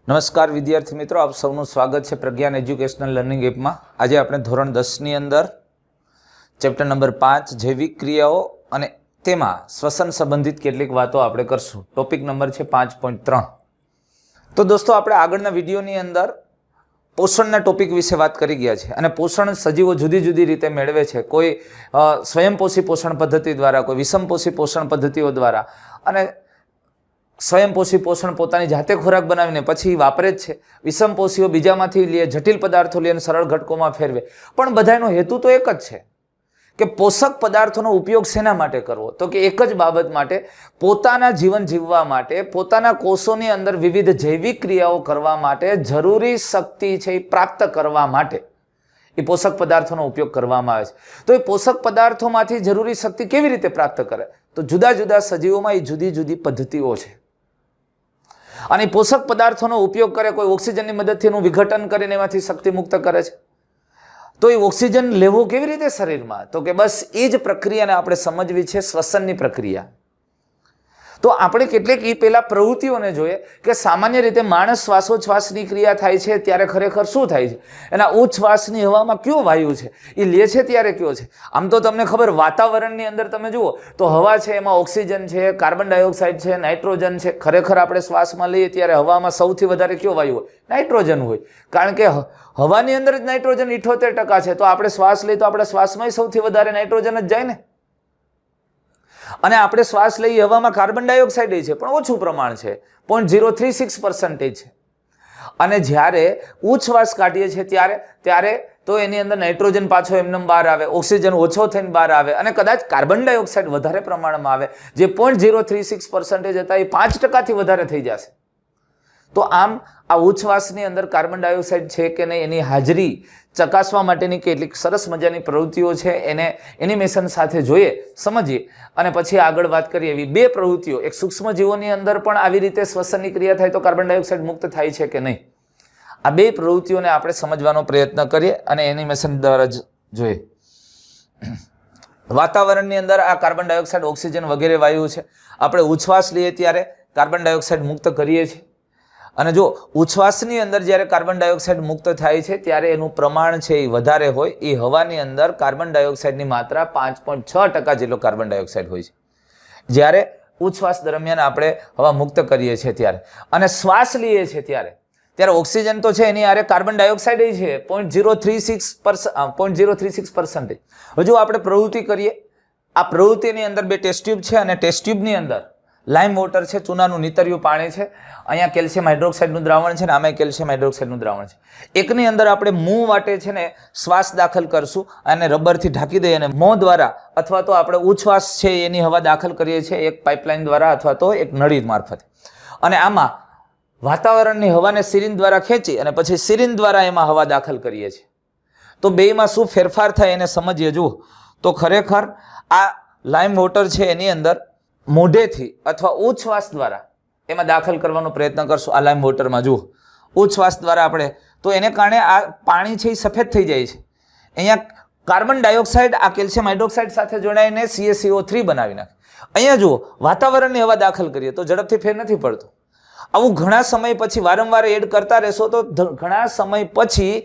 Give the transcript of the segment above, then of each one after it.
નમસ્કાર વિદ્યાર્થી મિત્રો, આપ સૌનું સ્વાગત છે પ્રજ્ઞાન એજ્યુકેશનલ લર્નિંગ એપમાં। આજે આપણે ધોરણ 10ની અંદર ચેપ્ટર નંબર 5 જૈવિક ક્રિયાઓ અને તેમાં શ્વસન સંબંધિત કેટલીક વાતો આપણે કરશું। ટોપિક નંબર છે 5.3। તો દોસ્તો, આપણે આગળના વિડીયોની અંદર પોષણના ટોપિક વિશે વાત કરી ગયા છે અને પોષણ સજીવો જુદી જુદી રીતે મેળવે છે। કોઈ સ્વયંપોષી પોષણ પદ્ધતિ દ્વારા, કોઈ વિષમપોષી પોષણ પદ્ધતિઓ દ્વારા, અને સ્વયંપોષી પોષણ પોતાની જાતે ખોરાક બનાવીને પછી વાપરે જ છે। વિષમપોષીઓ બીજામાંથી લે, જટિલ પદાર્થો લે અને સરળ ઘટકોમાં ફેરવે। પણ બધાનો હેતુ તો એક જ છે કે પોષક પદાર્થોનો ઉપયોગ શેના માટે કરવો? તો કે એક જ બાબત માટે, પોતાના જીવન જીવવા માટે, પોતાના કોષોની અંદર વિવિધ જૈવિક ક્રિયાઓ કરવા માટે, જરૂરી શક્તિ છે એ પ્રાપ્ત કરવા માટે એ પોષક પદાર્થોનો ઉપયોગ કરવામાં આવે છે। તો એ પોષક પદાર્થોમાંથી જરૂરી શક્તિ કેવી રીતે પ્રાપ્ત કરે? તો જુદા જુદા સજીવોમાં એ જુદી જુદી પદ્ધતિઓ છે અને પોષક પદાર્થોનો ઉપયોગ કરે। કોઈ ઓક્સિજનની મદદથી એનું વિઘટન કરીને એમાંથી શક્તિ મુક્ત કરે છે। તો એ ઓક્સિજન લેવું કેવી રીતે શરીરમાં? તો કે બસ એ જ પ્રક્રિયાને આપણે સમજવી છે, શ્વસનની પ્રક્રિયા। તો આપણે કેટલીક એ પહેલા પ્રવૃત્તિઓને જોઈએ કે સામાન્ય રીતે માણસ શ્વાસોચ્છ્વાસની ક્રિયા થાય છે ત્યારે ખરેખર શું થાય છે? એના ઉચ્છ્વાસની હવામાં કયો વાયુ છે એ લે છે ત્યારે કયો છે? આમ તો તમને ખબર, વાતાવરણની અંદર તમે જુઓ તો હવા છે, એમાં ઓક્સિજન છે, કાર્બન ડાયોક્સાઇડ છે, નાઇટ્રોજન છે। ખરેખર આપણે શ્વાસમાં લઈએ ત્યારે હવામાં સૌથી વધારે કયો વાયુ હોય? નાઇટ્રોજન હોય, કારણ કે હવાની અંદર જ નાઇટ્રોજન 78% છે। તો આપણે શ્વાસ લઈએ તો આપણા શ્વાસમાં સૌથી વધારે નાઇટ્રોજન જ જાય ને। અને આપણે શ્વાસ લઈએ હવામાં કાર્બન ડાયોક્સાઇડ છે, પણ ઓછું પ્રમાણ છે, 0.036% છે। અને જ્યારે ઉચ્છ્વાસ કાઢીએ છીએ ત્યારે તો એની અંદર નાઇટ્રોજન પાછો એમને બહાર આવે, ઓક્સિજન ઓછો થઈને બહાર આવે અને કદાચ કાર્બન ડાયોક્સાઇડ વધારે પ્રમાણમાં આવે, જે 0.036% હતા એ 5%થી વધારે થઈ જશે। તો આમ આ ઉચ્છ્વાસની અંદર કાર્બન ડાયોક્સાઇડ છે કે નહીં એની હાજરી ચકાસવા માટેની કેટલીક સરસ મજાની પ્રવૃત્તિઓ છે, એને એનિમેશન સાથે જોઈએ, સમજીએ અને પછી આગળ વાત કરીએ। એવી બે પ્રવૃત્તિઓ, એક સૂક્ષ્મજીવોની અંદર પણ આવી રીતે શ્વસનની ક્રિયા થાય તો કાર્બન ડાયોક્સાઇડ મુક્ત થાય છે કે નહીં, આ બે પ્રવૃત્તિઓને આપણે સમજવાનો પ્રયત્ન કરીએ અને એનિમેશન દ્વારા જ જોઈએ। વાતાવરણની અંદર આ કાર્બન ડાયોક્સાઇડ, ઓક્સિજન વગેરે વાયુ છે। આપણે ઉચ્છ્વાસ લઈએ ત્યારે કાર્બન ડાયોક્સાઇડ મુક્ત કરીએ છીએ અને જો ઉચ્છ્વાસની અંદર જ્યારે કાર્બન ડાયોક્સાઇડ મુક્ત થાય છે ત્યારે એનું પ્રમાણ છે એ વધારે હોય, એ હવાની અંદર કાર્બન ડાયોક્સાઇડની માત્રા 5.6% જેટલો કાર્બન ડાયોક્સાઇડ હોય છે જ્યારે ઉચ્છ્વાસ દરમિયાન આપણે હવા મુક્ત કરીએ છીએ ત્યારે। અને શ્વાસ લઈએ છીએ ત્યારે ઓક્સિજન તો છે, એની આરે કાર્બન ડાયોક્સાઇડ છે 0.036%। હજુ આપણે પ્રવૃત્તિ કરીએ। આ પ્રવૃત્તિની અંદર બે ટેસ્ટ ટ્યુબ છે અને ટેસ્ટ ટ્યુબની અંદર લાઇમ વોટર છે, ચૂનાનું નીતર્યું પાણી છે, અહીંયા કેલ્શિયમ હાઇડ્રોક્સાઇડનું દ્રાવણ છે ને આમાં કેલ્શિયમ હાઇડ્રોક્સાઇડનું દ્રાવણ છે। એકની અંદર આપણે મોં વાટે છે ને શ્વાસ દાખલ કરશું અને રબરથી ઢાંકી દઈએ અને મોં દ્વારા અથવા તો આપણે ઉચ્છ્વાસ છે એની હવા દાખલ કરીએ છીએ એક પાઇપલાઇન દ્વારા અથવા તો એક નળી મારફતે। અને આમાં વાતાવરણની હવાને સિરિંજ દ્વારા ખેંચી અને પછી સિરિંજ દ્વારા એમાં હવા દાખલ કરીએ છીએ। તો બેમાં શું ફેરફાર થાય એને સમજીએ। જુઓ તો ખરેખર આ લાઇમ વોટર છે એની અંદર મોઢેથી અથવા ઉચ્છ્વાસ દ્વારા એમાં દાખલ કરવાનો પ્રયત્ન કરશું। આ લાઇમ વોટરમાં જુઓ ઉચ્છ્વાસ દ્વારા આપણે, તો એને કારણે આ પાણી છે એ સફેદ થઈ જાય છે। અહીંયા કાર્બન ડાયોક્સાઇડ આ કેલ્શિયમ હાઇડ્રોક્સાઇડ સાથે જોડાઈને CaCO3 બનાવી નાખે। અહીંયા જુઓ વાતાવરણની હવા દાખલ કરીએ તો ઝડપથી ફેર નથી પડતો। આવું ઘણા સમય પછી વારંવાર એડ કરતા રહેશો તો ઘણા સમય પછી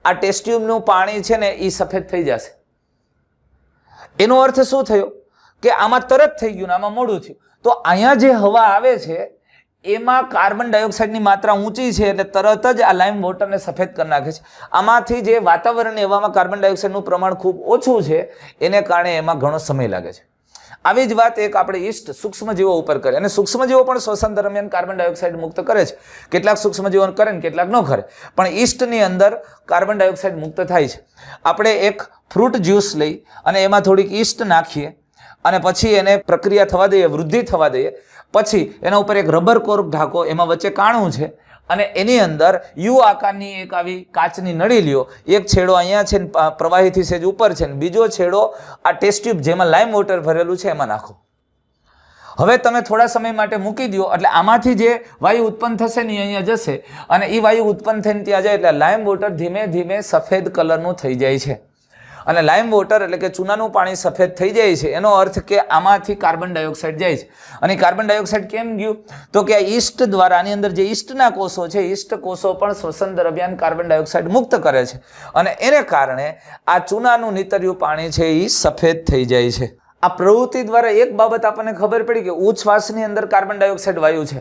આ ટેસ્ટ ટ્યુબનું પાણી છે ને એ સફેદ થઈ જશે। એનો અર્થ શું થયો કે આમાં તરત થઈ ગયું ને આમાં મોડું થયું। તો અહીંયા જે હવા આવે છે એમાં કાર્બન ડાયોક્સાઇડની માત્રા ઊંચી છે એટલે તરત જ આ લાઇમ વોટરને સફેદ કરી નાખે છે। આમાંથી જે વાતાવરણની હવામાં કાર્બન ડાયોક્સાઇડનું પ્રમાણ ખૂબ ઓછું છે એને કારણે એમાં ઘણો સમય લાગે છે। આવી જ વાત એક આપણે ઈસ્ટ સૂક્ષ્મજીવો ઉપર કરીએ અને સૂક્ષ્મજીવો પણ શ્વસન દરમિયાન કાર્બન ડાયોક્સાઇડ મુક્ત કરે છે। કેટલાક સૂક્ષ્મજીવો કરે ને કેટલાક ન કરે, પણ ઈસ્ટની અંદર કાર્બન ડાયોક્સાઇડ મુક્ત થાય છે। આપણે એક ફ્રૂટ જ્યુસ લઈ અને એમાં થોડીક ઈસ્ટ નાખીએ અને પછી એને પ્રક્રિયા થવા દઈએ, વૃદ્ધિ થવા દઈએ, પછી એના ઉપર એક રબર કોર્ક ઢાંકો, એમાં વચ્ચે કાણું છે અને એની અંદર યુ આકારની એક આવી કાચની નળી લ્યો, એક છેડો અહીંયા છે પ્રવાહીથી સેજ ઉપર છે ને બીજો છેડો આ ટેસ્ટ ટ્યુબ જેમાં લાઇમ વોટર ભરેલું છે એમાં નાખો। હવે તમે થોડા સમય માટે મૂકી દો એટલે આમાંથી જે વાયુ ઉત્પન્ન થશે ને અહીંયા જશે અને એ વાયુ ઉત્પન્ન થઈને ત્યાં જાય એટલે લાઇમ વોટર ધીમે ધીમે સફેદ કલરનું થઈ જાય છે। અને લાઇમ વોટર એટલે કે ચૂનાનું પાણી સફેદ થઈ જાય છે, એનો અર્થ કે આમાંથી કાર્બન ડાયોક્સાઇડ જાય છે. અને કાર્બન ડાયોક્સાઇડ કેમ ગયું? તો કે આ ઈસ્ટ દ્વારા, આની અંદર જે ઈસ્ટના કોષો છે, ઈસ્ટ કોષો પણ શ્વસન દરમિયાન કાર્બન ડાયોક્સાઇડ મુક્ત કરે છે, અને એને કારણે આ ચૂનાનું નીતર્યું પાણી છે એ સફેદ થઈ જાય છે. આ પ્રવૃત્તિ દ્વારા એક બાબત આપણને ખબર પડી કે ઉચ્છ્વાસની અંદર કાર્બન ડાયોક્સાઇડ વાયુ છે,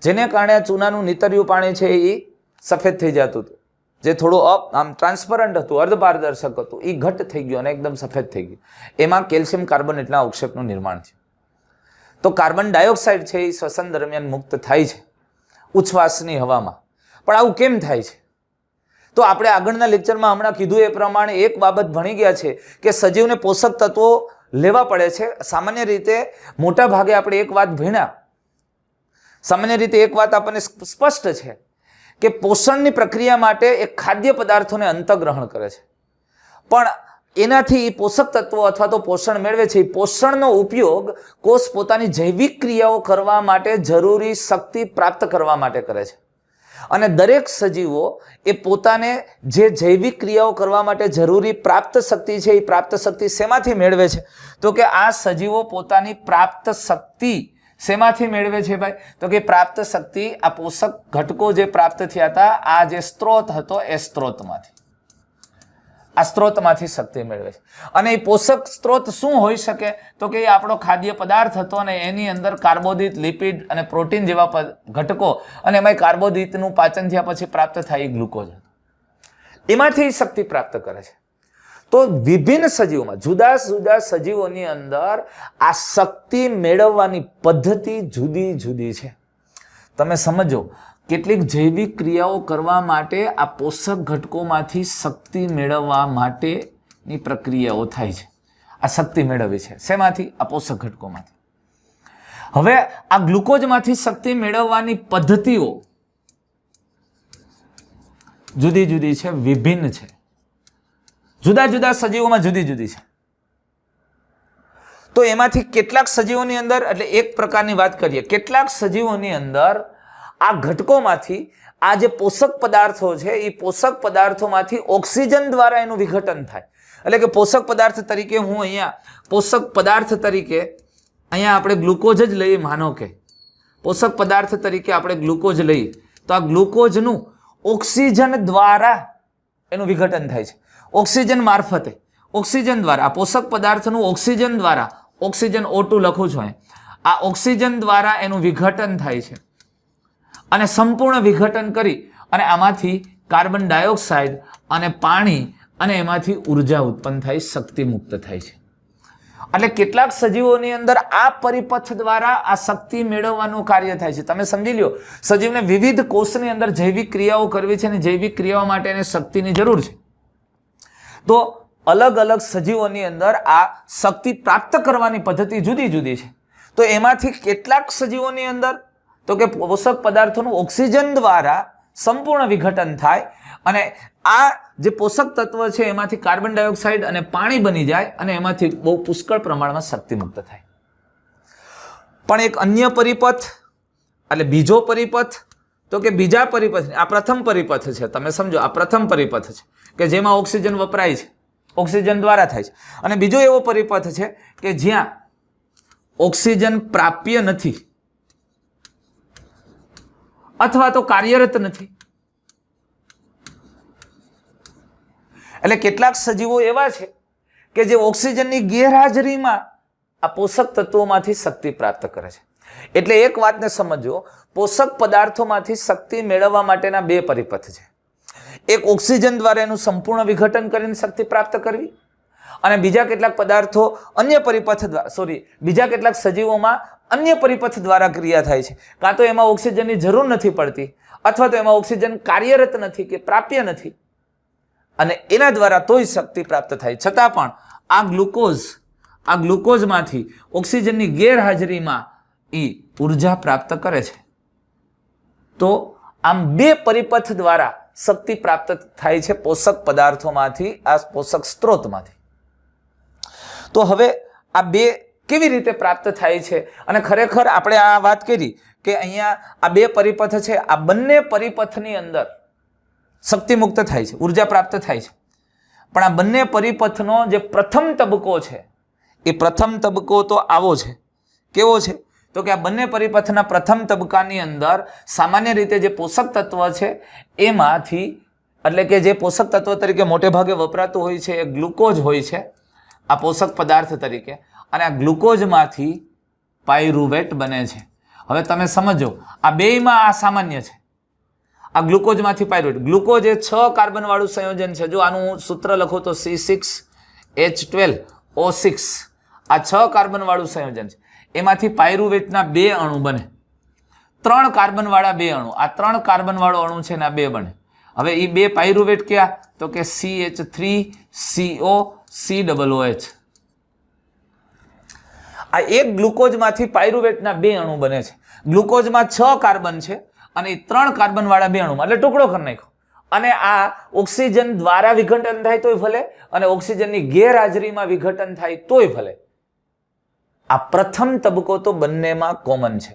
જેને કારણે આ ચૂનાનું નીતર્યું પાણી છે એ સફેદ થઈ જતું હતું. જે થોડું આમ ટ્રાન્સપરન્ટ હતું, અર્ધપારદર્શક હતું, એ ઘટ થઈ ગયું અને એકદમ સફેદ થઈ ગયું. એમાં કેલ્શિયમ કાર્બોનેટના અવક્ષેપનું નિર્માણ છે. તો કાર્બન ડાયોક્સાઇડ છે એ શ્વસન દરમિયાન મુક્ત થાય છે ઉચ્છ્વાસની હવામાં. પણ આવું કેમ થાય છે? તો આપણે આગળના લેક્ચરમાં હમણાં કીધું એ પ્રમાણે એક બાબત ભણી ગયા છે કે સજીવને પોષક તત્વો લેવા પડે છે. સામાન્ય રીતે મોટા ભાગે આપણે એક વાત ભણ્યા, સામાન્ય રીતે એક વાત આપણને સ્પષ્ટ છે કે પોષણની પ્રક્રિયા માટે એક ખાદ્ય પદાર્થોને અંતઃગ્રહણ કરે છે, પણ એનાથી પોષક તત્વો અથવા તો પોષણ મેળવે છે. પોષણનો ઉપયોગ કોષ પોતાની જૈવિક ક્રિયાઓ કરવા માટે જરૂરી શક્તિ પ્રાપ્ત કરવા માટે કરે છે. અને દરેક સજીવો એ પોતાને જે જૈવિક ક્રિયાઓ કરવા માટે જરૂરી પ્રાપ્ત શક્તિ છે, એ પ્રાપ્ત શક્તિ શેમાંથી મેળવે છે? તો કે આ સજીવો પોતાની પ્રાપ્ત શક્તિ શેમાંથી મેળવે છે ભાઈ? તો કે પ્રાપ્ત શક્તિ આ પોષક ઘટકો જે પ્રાપ્ત થયા હતા, આ જે સ્ત્રોત હતો એ સ્ત્રોતમાંથી, આ સ્ત્રોતમાંથી શક્તિ મેળવે છે. અને એ પોષક સ્ત્રોત શું હોઈ શકે? તો કે એ આપણો ખાદ્ય પદાર્થ હતો, અને એની અંદર કાર્બોદિત, લિપિડ અને પ્રોટીન જેવા ઘટકો, અને એમાં કાર્બોદિતનું પાચન થયા પછી પ્રાપ્ત થાય ગ્લુકોઝ, એમાંથી શક્તિ પ્રાપ્ત કરે છે. તો વિભિન્ન સજીવોમાં, જુદા જુદા સજીવોની અંદર આ શક્તિ મેળવવાની પદ્ધતિ જુદી જુદી છે. તમે સમજો, કેટલીક જૈવિક ક્રિયાઓ કરવા માટે આ પોષક ઘટકોમાંથી શક્તિ મેળવવા માટેની પ્રક્રિયાઓ થાય છે. આ શક્તિ મેળવવી છે શેમાંથી? આ પોષક ઘટકોમાંથી. હવે આ ગ્લુકોઝમાંથી શક્તિ મેળવવાની પદ્ધતિઓ જુદી જુદી છે, વિભિન્ન છે, જુદા જુદા સજીવોમાં જુદી જુદી છે. તો એમાંથી કેટલાક સજીવોની અંદર, એટલે એક પ્રકારની વાત કરીએ, કેટલાક સજીવોની અંદર આ ઘટકોમાંથી આ જે પોષક પદાર્થો છે, એ પોષક પદાર્થોમાંથી ઓક્સિજન દ્વારા એનું વિઘટન થાય. એટલે કે પોષક પદાર્થ તરીકે હું અહીંયા પોષક પદાર્થ તરીકે અહીંયા આપણે ગ્લુકોઝ જ લઈએ, માનો કે પોષક પદાર્થ તરીકે આપણે ગ્લુકોઝ લઈએ, તો આ ગ્લુકોઝનું ઓક્સિજન દ્વારા એનું વિઘટન થાય છે. ઓક્સિજન મારફતે, ઓક્સિજન દ્વારા, આ પોષક પદાર્થનું ઓક્સિજન દ્વારા, ઓક્સિજન O2 લખું છું, આ ઓક્સિજન દ્વારા એનું વિઘટન થાય છે, અને સંપૂર્ણ વિઘટન કરી અને આમાંથી કાર્બન ડાયોક્સાઇડ અને પાણી અને એમાંથી ઉર્જા ઉત્પન્ન થાય, શક્તિ મુક્ત થાય છે. એટલે કેટલાક સજીવોની અંદર આ પરિપથ દ્વારા આ શક્તિ મેળવવાનું કાર્ય થાય છે. તમે સમજી લો, સજીવને વિવિધ કોષની અંદર જૈવિક ક્રિયાઓ કરવી છે, અને જૈવિક ક્રિયાઓ માટે એને શક્તિની જરૂર છે. તો અલગ અલગ સજીવોની અંદર આ શક્તિ પ્રાપ્ત કરવાની પદ્ધતિ જુદી જુદી છે. તો એમાંથી કેટલાક સજીવોની અંદર તો કે પોષક પદાર્થોનું ઓક્સિજન દ્વારા સંપૂર્ણ વિઘટન થાય, અને આ જે પોષક તત્વ છે એમાંથી કાર્બન ડાયોક્સાઇડ અને પાણી બની જાય, અને એમાંથી બહુ પુષ્કળ પ્રમાણમાં શક્તિ મુક્ત થાય. પણ એક અન્ય પરિપથ, એટલે બીજો પરિપથ, તો કે બીજા પરિપથ, આ પ્રથમ પરિપથ છે, તમે સમજો, આ પ્રથમ પરિપથ છે કે જેમાં ઓક્સિજન વપરાય છે, ઓક્સિજન દ્વારા થાય છે. અને બીજો એવો પરિપથ છે કે જ્યાં ઓક્સિજન પ્રાપ્ય નથી અથવા તો કાર્યરત નથી. એટલે કેટલાક સજીવો એવા છે કે જે ઓક્સિજનની ગેરહાજરીમાં આ પોષક તત્વોમાંથી શક્તિ પ્રાપ્ત કરે છે. એટલે એક વાતને સમજો, પોષક પદાર્થોમાંથી શક્તિ મેળવવા માટેના બે પરિપથ છે. એક ઓક્સિજન દ્વારા એનું સંપૂર્ણ વિઘટન કરીને શક્તિ પ્રાપ્ત કરવી, અને બીજા કેટલાક પદાર્થો અન્ય પરિપથ દ્વારા, બીજા કેટલાક સજીવોમાં અન્ય પરિપથ દ્વારા ક્રિયા થાય છે. કાં તો એમાં ઓક્સિજનની જરૂર નથી પડતી, અથવા તો એમાં ઓક્સિજન કાર્યરત નથી કે પ્રાપ્ય નથી, અને એના દ્વારા તોય શક્તિ પ્રાપ્ત થાય. છતાં પણ આ ગ્લુકોઝમાંથી ઓક્સિજનની ગેરહાજરીમાં એ ઉર્જા પ્રાપ્ત કરે છે. તો આમ બે પરિપથ દ્વારા શક્તિ પ્રાપ્ત થાય છે પોષક પદાર્થોમાંથી, આ પોષક સ્ત્રોતમાંથી. તો હવે આ બે કેવી રીતે પ્રાપ્ત થાય છે? અને ખરેખર આપણે આ વાત કરી કે અહીંયા આ બે પરિપથ છે, આ બંને પરિપથની અંદર શક્તિ મુક્ત થાય છે, ઉર્જા પ્રાપ્ત થાય છે. પણ આ બંને પરિપથનો જે પ્રથમ તબક્કો છે એ પ્રથમ તબક્કો તો આવો છે. કેવો છે? તો કે આ બંને પરિપથના પ્રથમ તબક્કાની અંદર સામાન્ય રીતે જે પોષક તત્વ છે એમાંથી, એટલે કે જે પોષક તત્વ તરીકે મોટે ભાગે વપરાતું હોય છે એ ગ્લુકોઝ હોય છે આ પોષક પદાર્થ તરીકે, અને આ ગ્લુકોઝમાંથી પાયરુવેટ બને છે. હવે તમે સમજો, આ બેયમાં આ સામાન્ય છે, આ ગ્લુકોઝમાંથી પાયરુવેટ. ગ્લુકોઝ એ 6 કાર્બન વાળું સંયોજન છે. જો આનું સૂત્ર લખો તો C6H12O6, આ 6 કાર્બન વાળું સંયોજન છે. એમાંથી પાયરુવેટના 2 અણુ બને. 3 કાર્બન વાળા 2 અણુ, આ 3 કાર્બન વાળો અણુ છે ને આ 2 બને. હવે એ 2 પાયરુવેટ ક્યાં? તો કે CH3COCOOH. આ એક ગ્લુકોઝમાંથી પાયરુવેટના 2 અણુ બને છે. ગ્લુકોઝમાં 6 કાર્બન છે અને 3 કાર્બન વાળા 2 અણુમાં, એટલે ટુકડો કરી નાખ્યો. અને આ ઓક્સિજન દ્વારા વિઘટન થાય તોય ભલે, અને ઓક્સિજનની ગેરહાજરીમાં વિઘટન થાય તોય ભલે. આ પ્રથમ તબક્કો તો બંનેમાં કોમન છે.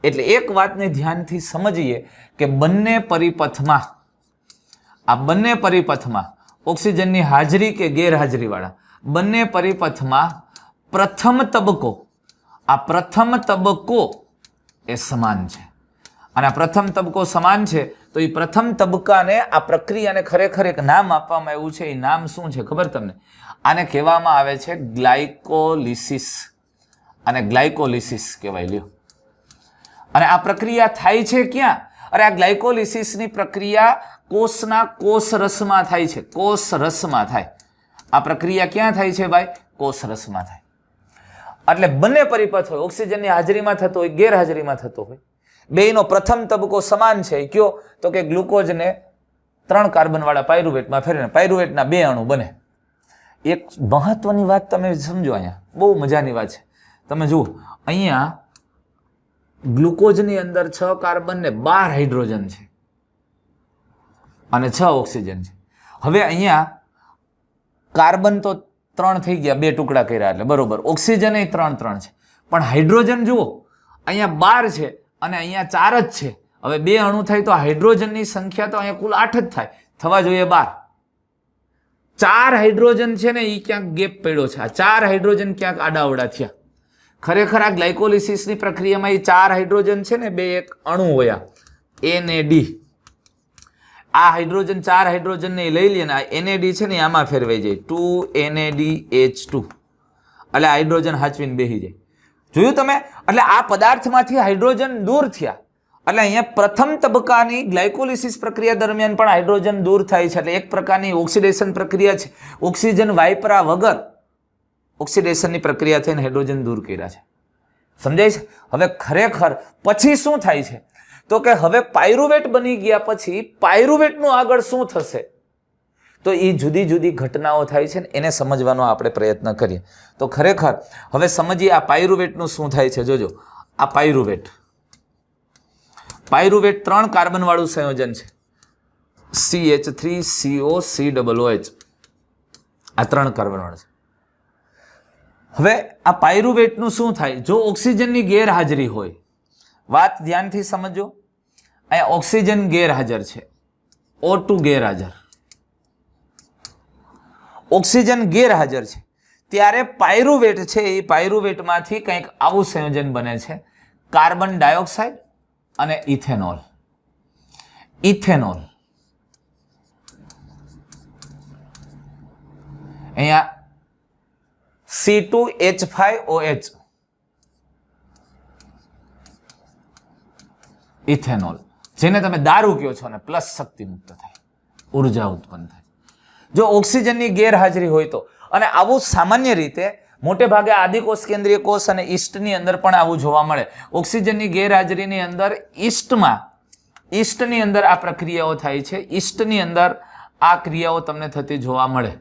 એટલે એક વાતને ધ્યાનથી સમજીએ કે બંને પરિપથમાં ઓક્સિજનની હાજરી કે ગેરહાજરી વાળા બંને પરિપથમાં પ્રથમ તબક્કો એ સમાન છે. અને આ પ્રથમ તબક્કો સમાન છે તો એ પ્રથમ તબક્કાને, આ પ્રક્રિયાને ખરેખર એક નામ આપવામાં આવ્યું છે. એ નામ શું છે ખબર તમને? આને કહેવામાં આવે છે ગ્લાયકોલિસિસ. અને ગ્લાયકોલિસિસ કહેવાય. લ્યો, અને આ પ્રક્રિયા થાય છે ક્યાં? અરે આ ગ્લાયકોલિસિસની પ્રક્રિયા કોષના કોષરસમાં થાય છે. કોષરસમાં થાય. આ પ્રક્રિયા ક્યાં થાય છે ભાઈ? કોષરસમાં થાય. એટલે બંને પરિપથ હોય, ઓક્સિજનની હાજરીમાં થતો હોય, ગેરહાજરીમાં થતો હોય, બેયનો પ્રથમ તબક્કો સમાન છે. કયો? તો કે ગ્લુકોઝને 3 કાર્બન વાળા પાયરુવેટમાં ફેરવીને પાયરુવેટના 2 અણુ બને. એક મહત્વની વાત તમે સમજો, અહીંયા બહુ મજાની વાત છે. તમે જુઓ, અહીંયા ગ્લુકોઝની અંદર 6 કાર્બન ને 12 હાઇડ્રોજન છે અને 6 ઓક્સિજન છે. હવે અહીંયા કાર્બન તો 3 થઈ ગયા, 2 ટુકડા કર્યા એટલે બરોબર. ઓક્સિજન એ 3 છે, પણ હાઇડ્રોજન જુઓ, અહીંયા 12 છે અને અહીંયા 4 જ છે. હવે 2 અણુ થાય તો હાઇડ્રોજનની સંખ્યા તો અહીંયા કુલ 8 જ થાય, થવા જોઈએ 12. 4 હાઇડ્રોજન છે ને એ ક્યાંક ગેપ પડ્યો છે. આ 4 હાઇડ્રોજન ક્યાંક આડાઅવડા થયા. ખરેખર આ ગ્લાયકોલિસિસની પ્રક્રિયામાં એ 4 હાઇડ્રોજન છે ને, 2 એક અણુ હોયા NAD. આ હાઇડ્રોજન 4 હાઇડ્રોજનને લઈ લે ને આ NAD છે ને આમાં ફેરવાઈ જાય, 2NADH2. એટલે હાઇડ્રોજન હાચવીને બેસી જાય. જોયું તમે? એટલે આ પદાર્થમાંથી હાઇડ્રોજન દૂર થયા. એટલે અહીંયા પ્રથમ તબક્કાની ગ્લાયકોલિસિસ પ્રક્રિયા દરમિયાન પણ હાઇડ્રોજન દૂર થાય છે. એટલે એક પ્રકારની ઓક્સિડેશન પ્રક્રિયા છે. ઓક્સિજન વાપરા વગર ઓક્સિડેશનની પ્રક્રિયા થઈને હાઇડ્રોજન દૂર કર્યા છે. સમજાય છે? હવે ખરેખર પછી શું થાય છે? તો કે હવે પાયરુવેટ બની ગયા પછી પાયરુવેટનું આગળ શું થશે? તો એ જુદી જુદી ઘટનાઓ થાય છે ને એને સમજવાનો આપણે પ્રયત્ન કરીએ. તો ખરેખર હવે સમજીએ આ પાયરુવેટનું શું થાય છે. જોજો, આ પાયરુવેટ 3 કાર્બન વાળું સંયોજન છે, CH3COCOOH. આ 3 કાર્બન વાળું છે. હવે આ પાયરુવેટનું શું થાય? જો ઓક્સિજનની ગેરહાજરી હોય, વાત ધ્યાનથી સમજો, અહીંયા ઓક્સિજન ગેરહાજર છે, O2 ગેરહાજર, ઓક્સિજન ગેરહાજર છે, ત્યારે પાયરુવેટ છે એ પાયરુવેટમાંથી કંઈક આવું સંયોજન બને છે, કાર્બન ડાયોક્સાઇડ અને ઇથેનોલ. અહીંયા C2H5OH, ઇથેનોલ, જેને તમે દારૂ કહો છો ને, પ્લસ શક્તિ મુક્ત થાય, ઉર્જા ઉત્પન્ન થાય જો ઓક્સિજનની ગેરહાજરી હોય તો. અને આવું સામાન્ય રીતે મોટે ભાગે આદિકોષ, કેન્દ્રીય કોષ અને ઈસ્ટની અંદર પણ આવું જોવા મળે. ઓક્સિજનની ગેરહાજરીની અંદર ઈસ્ટની અંદર આ પ્રક્રિયાઓ થાય છે. ઈસ્ટની અંદર આ ક્રિયાઓ તમને થતી જોવા મળે.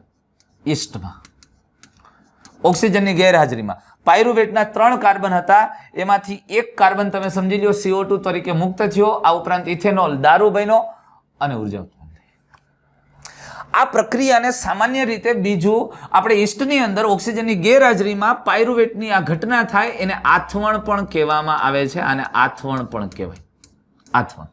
ઈસ્ટમાં ઓક્સિજનની ગેરહાજરીમાં પાયરુવેટના 3 કાર્બન હતા, એમાંથી 1 કાર્બન તમે સમજી લો CO2 તરીકે મુક્ત થયો. આ ઉપરાંત ઇથેનોલ દારૂ બન્યો અને ઉર્જા ઉત્પન્ન થઈ. આ પ્રક્રિયાને સામાન્ય રીતે બીજું આપણે ઈસ્ટની અંદર ઓક્સિજનની ગેરહાજરીમાં પાયરુવેટની આ ઘટના થાય એને આથવણ પણ કહેવામાં આવે છે. આને આથવણ પણ કહેવાય. આથવણ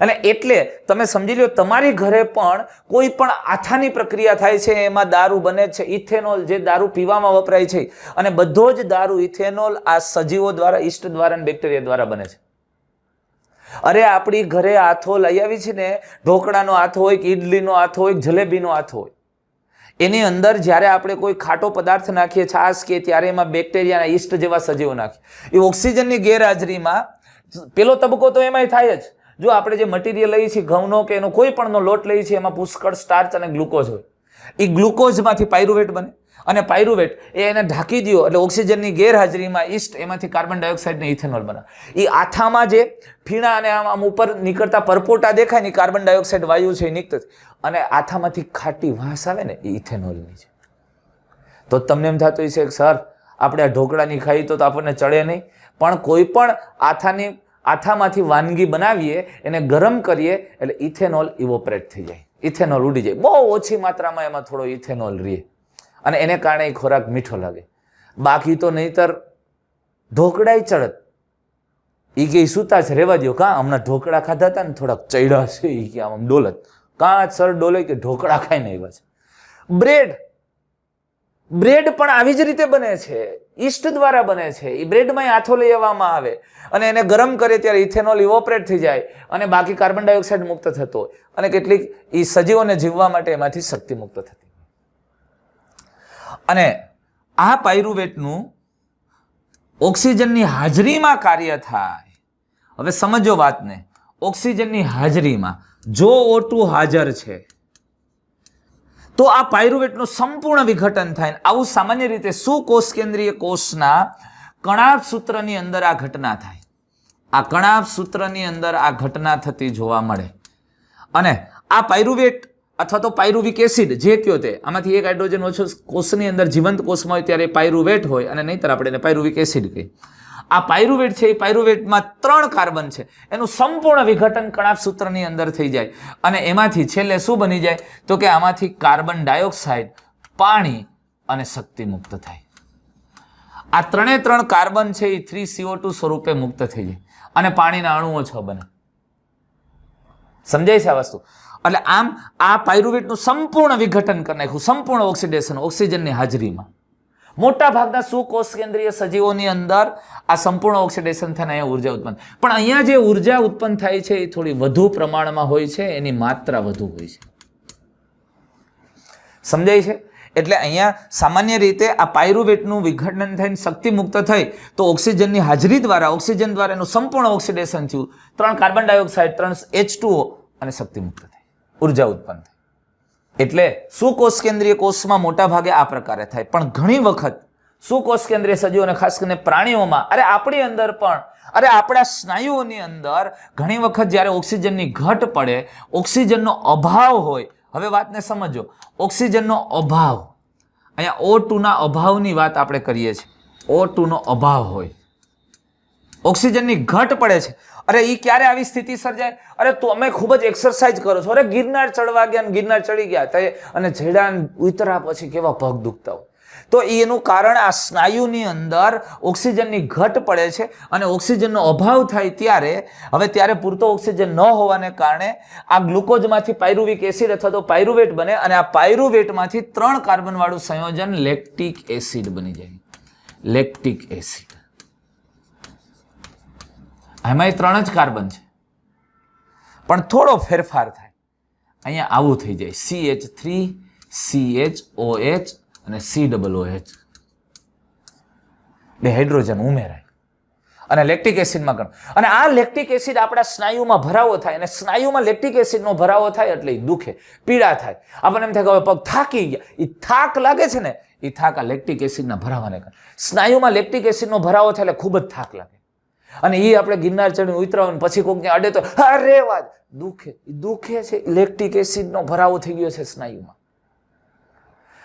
અને એટલે તમે સમજી લો તમારી ઘરે પણ કોઈ પણ આથાની પ્રક્રિયા થાય છે, એમાં દારૂ બને છે, ઇથેનોલ, જે દારૂ પીવામાં વપરાય છે, અને બધો જ દારૂ ઇથેનોલ આ સજીવો દ્વારા, ઈસ્ટ દ્વારા અને બેક્ટેરિયા દ્વારા બને છે. અરે આપણી ઘરે આથો લઈ આવી છે ને, ઢોકળાનો આથો હોય કે ઈડલીનો આથો હોય કે જલેબીનો આથો હોય, એની અંદર જ્યારે આપણે કોઈ ખાટો પદાર્થ નાખીએ, છાશ કે, ત્યારે એમાં બેક્ટેરિયા, ઈસ્ટ જેવા સજીવો નાખીએ. એ ઓક્સિજનની ગેરહાજરીમાં પેલો તબક્કો તો એમાંય થાય જ. જો આપણે જે મટીરિયલ લઈએ છીએ, ઘઉંનો કે એનો કોઈ પણનો લોટ લઈએ છીએ, એમાં પુષ્કળ સ્ટાર્ચ અને ગ્લુકોઝ હોય. એ ગ્લુકોઝમાંથી પાયરુવેટ બને, અને પાયરુવેટ એને ઢાંકી દો એટલે ઓક્સિજનની ગેરહાજરીમાં ઈસ્ટ એમાંથી કાર્બન ડાયોક્સાઇડ ને ઇથેનોલ બને. એ આથામાં જે ફીણા અને આમ ઉપર નીકળતા પરપોટા દેખાય ને, કાર્બન ડાયોક્સાઇડ વાયુ છે એ નીકળે, અને આથામાંથી ખાટી વાસ આવે ને, એ ઇથેનોલની છે. તો તમને એમ થતું હશે કે સર આપણે આ ઢોકળાની ખાઈ તો આપણને ચડે નહીં, પણ કોઈ પણ આથામાંથી વાનગી બનાવીએ, એને ગરમ કરીએ એટલે ઇથેનોલ ઇવોપરેટ થઈ જાય, ઇથેનોલ ઉડી જાય. બહુ ઓછી માત્રામાં એમાં થોડો ઇથેનોલ રહે, અને એને કારણે એ ખોરાક મીઠો લાગે. બાકી તો નહીતર ઢોકળાય ચડત. એ કે સુતા જ રહેવા દો, કાં હમણાં ઢોકળા ખાધા હતા ને થોડાક ચડ્યા છે, એ કે આમ ડોલત, કાં સર ડોલે કે ઢોકળા ખાઈને આવ્યા છે. બ્રેડ પણ આવી જ રીતે બને છે, ઈસ્ટ દ્વારા બને છે. એ બ્રેડમાં આથો લઈ આવવામાં આવે અને એને ગરમ કરે ત્યારે ઇથેનોલ ઇવોપરેટ થઈ જાય, અને બાકી કાર્બન ડાયોક્સાઇડ મુક્ત થતો હોય, અને કેટલીક એ સજીવોને જીવવા માટે એમાંથી શક્તિ મુક્ત થતી. અને આ પાયરુવેટનું ઓક્સિજનની હાજરીમાં કાર્ય થાય. હવે સમજો વાતને, ઓક્સિજનની હાજરીમાં જો O2 હાજર છે તો આ પાયરુવેટનું સંપૂર્ણ વિઘટન થાય. આવું સામાન્ય રીતે સુકોષ કેન્દ્રીય કોષના કણાભ સૂત્રની અંદર આ ઘટના થાય. આ કણાભ સૂત્રની અંદર આ ઘટના થતી જોવા મળે. અને આ પાયરુવેટ અથવા તો પાયરુવિક એસિડ જે કયો તે, આમાંથી એક હાઇડ્રોજન ઓછો કોષની અંદર જીવંત કોષમાં હોય ત્યારે પાયરુવેટ હોય, અને નહીંતર આપણે એને પાયરુવિક એસિડ કહીએ. આ પાયરુવેટ છે, એ પાયરુવેટમાં 3 કાર્બન છે, એનું સંપૂર્ણ વિઘટન કણાભ સૂત્રની અંદર થઈ જાય, અને એમાંથી છેલ્લે શું બની જાય તો કે આમાંથી કાર્બન ડાયોક્સાઇડ, પાણી અને શક્તિ મુક્ત થાય. આ 3 કાર્બન છે એ 3CO2 સ્વરૂપે મુક્ત થઈ જાય, અને પાણીના અણુઓ 6 બને. સમજાય છે આ વસ્તુ? એટલે આમ આ પાયરુવેટનું સંપૂર્ણ વિઘટન કરી નાખ્યું, સંપૂર્ણ ઓક્સિડેશન ઓક્સિજનની હાજરીમાં. મોટા ભાગના સુકોષ કેન્દ્રીય સજીવોની અંદર આ સંપૂર્ણ ઓક્સિડેશન થઈને અહીંયા ઉર્જા ઉત્પન્ન. પણ અહીંયા જે ઉર્જા ઉત્પન્ન થાય છે એ થોડી વધુ પ્રમાણમાં હોય છે, એની માત્રા વધુ હોય છે. સમજાય છે? એટલે અહીંયા સામાન્ય રીતે આ પાયરુવેટનું વિઘટન થઈને શક્તિ મુક્ત થઈ તો ઓક્સિજનની હાજરી દ્વારા, ઓક્સિજન દ્વારા એનું સંપૂર્ણ ઓક્સિડેશન થયું, 3 કાર્બન ડાયોક્સાઇડ, 3 H2O અને શક્તિ મુક્ત થઈ, ઉર્જા ઉત્પન્ન થઈ. એટલે સુકોષ કેન્દ્રીય કોષમાં મોટા ભાગે આ પ્રકારે થાય. પણ ઘણી વખત સુકોષ કેન્દ્રીય સજીવોને, ખાસ કરીને પ્રાણીઓમાં, અરે આપણી અંદર પણ, અરે આપણા સ્નાયુઓની અંદર ઘણી વખત જ્યારે ઓક્સિજનની ઘટ પડે, ઓક્સિજનનો અભાવ હોય. હવે વાતને સમજો, ઓક્સિજનનો અભાવ, અહીંયા O2 ના અભાવની વાત આપણે કરીએ છીએ. O2 નો અભાવ હોય, ઓક્સિજનની ઘટ પડે છે. અરે એ ક્યારે આવી સ્થિતિ સર્જાય? અરે તમે ખૂબ જ એક્સરસાઇઝ કરો છો, અરે ગિરનાર ચડવા ગયા ને ગિરનાર ચડી ગયા અને જેડા ઉતરા પછી કેવા પગ દુખતા હોય, તો એનું કારણ આ સ્નાયુની અંદર ઓક્સિજનની ઘટ પડે છે, અને ઓક્સિજનનો અભાવ થાય ત્યારે પૂરતો ઓક્સિજન ન હોવાને કારણે આ ગ્લુકોઝમાંથી પાયરુવિક એસિડ અથવા તો પાયરુવેટ બને, અને આ પાયરુવેટમાંથી 3 કાર્બન વાળું સંયોજન લેક્ટિક એસિડ બની જાય. લેક્ટિક એસિડ, એમાંય 3 જ કાર્બન છે, પણ થોડો ફેરફાર થાય. અહીંયા આવું થઈ જાય, CH3, CHOH અને COOH, 2 હાઇડ્રોજન ઉમેરાય અને લેક્ટિક એસિડમાં ગણ. અને આ લેક્ટિક એસિડ આપણા સ્નાયુમાં ભરાવો થાય, અને સ્નાયુમાં લેક્ટિક એસિડનો ભરાવો થાય એટલે એ દુખે, પીડા થાય. આપણને એમ થાય કે હવે પગ થાકી ગયા. એ થાક લાગે છે ને, એ થાક આ લેક્ટિક એસિડના ભરાવાને કારણે. સ્નાયુમાં લેક્ટિક એસિડનો ભરાવો થાય એટલે ખૂબ જ થાક લાગે, અને એ આપણે ગિરનાર ચડીને ઉતરાવ પછી કોઈકને અડે તો અરે વાત દુખે છે. લેક્ટિક એસિડનો ભરાવો થઈ ગયો છે સ્નાયુમાં.